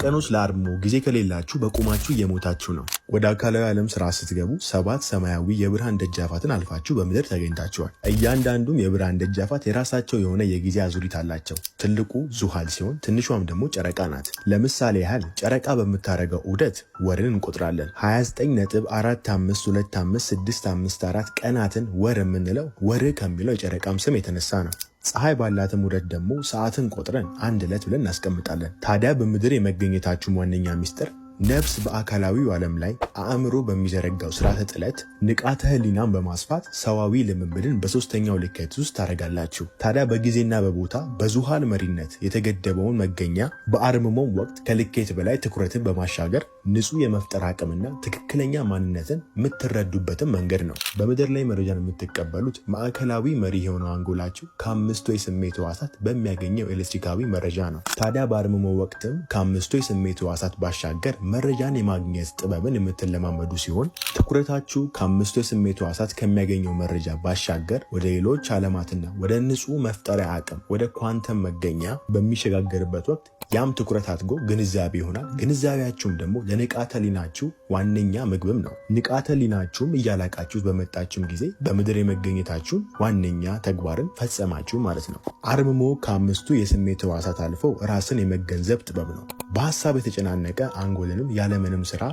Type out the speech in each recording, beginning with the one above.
በቀን ውስጥ ለአርምሞ ጊዜ ከሌላችሁ በቁማችሁ እየሞታችሁ ነው። ወደ አካላዊ ዓለም ስራ ስትገቡ 7 ሰማያዊ የብርሃን ደጃፋትን አልፋችሁ በምድር ተገኝታችኋል። እያንዳንዱም የብርሃን ደጃፋት የራሳቸው የሆነ የጊዜ አዙሪት አላቸው። ትልቁ ዙሃል ሲሆን ትንሿም ደግሞ ጨረቃ ናት። ለምሳሌ ያህል ጨረቃ በምታደርገው ዑደት ወርን እንቆጥራለን። 29.4525654 ቀናትን ወር የምንለው ወር ከሚለው የጨረቃም ስም የተነሳ ነው። ፀሐይ ባላትም ዑደት ደግሞ ሰዓትን ቆጥረን አንድ ዕለት ብለን እናስቀምጣለን። ታዲያ በምድር የመገኘታችሁም ዋነኛ ሚስጥር ነፍስ በአካላዊው ዓለም ላይ አእምሮ በሚዘረጋው ስርዓተ ጥለት ንቃተ ህሊናን በማስፋት ሰዋዊ ልምምድን በሶስተኛው ልኬት ውስጥ ታደርጋላችሁ። ታዲያ በጊዜና በቦታ በዙሃል መሪነት የተገደበውን መገኛ በአርምሞም ወቅት ከልኬት በላይ ትኩረትን በማሻገር ንጹህ የመፍጠር አቅምና ትክክለኛ ማንነትን የምትረዱበትን መንገድ ነው። በምድር ላይ መረጃን የምትቀበሉት ማዕከላዊ መሪ የሆነው አንጎላችሁ ከአምስቱ የስሜት ህዋሳት በሚያገኘው ኤሌክትሪካዊ መረጃ ነው። ታዲያ በአርምሞ ወቅትም ከአምስቱ የስሜት ህዋሳት ባሻገር መረጃን የማግኘት ጥበብን የምትለማመዱ ሲሆን ትኩረታችሁ ከአምስቱ የስሜት ህዋሳት ከሚያገኘው መረጃ ባሻገር ወደ ሌሎች ዓለማትና ወደ ንጹህ መፍጠሪያ አቅም ወደ ኳንተም መገኛ በሚሸጋገርበት ወቅት ያም ትኩረት አድጎ ግንዛቤ ይሆናል። ግንዛቤያችሁም ደግሞ ለንቃተ ህሊናችሁ ዋነኛ ምግብም ነው። ንቃተ ህሊናችሁም እያላቃችሁት በመጣችሁም ጊዜ በምድር የመገኘታችሁን ዋነኛ ተግባርን ፈጸማችሁ ማለት ነው። አርምሞ ከአምስቱ የስሜት ህዋሳት አልፎ ራስን የመገንዘብ ጥበብ ነው። በሀሳብ የተጨናነቀ አንጎልንም ያለምንም ስራ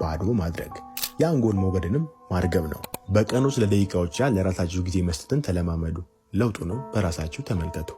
ባዶ ማድረግ፣ የአንጎል ሞገድንም ማርገብ ነው። በቀን ውስጥ ለደቂቃዎች ያህል ለራሳችሁ ጊዜ መስጠትን ተለማመዱ። ለውጡንም በራሳችሁ ተመልከቱ።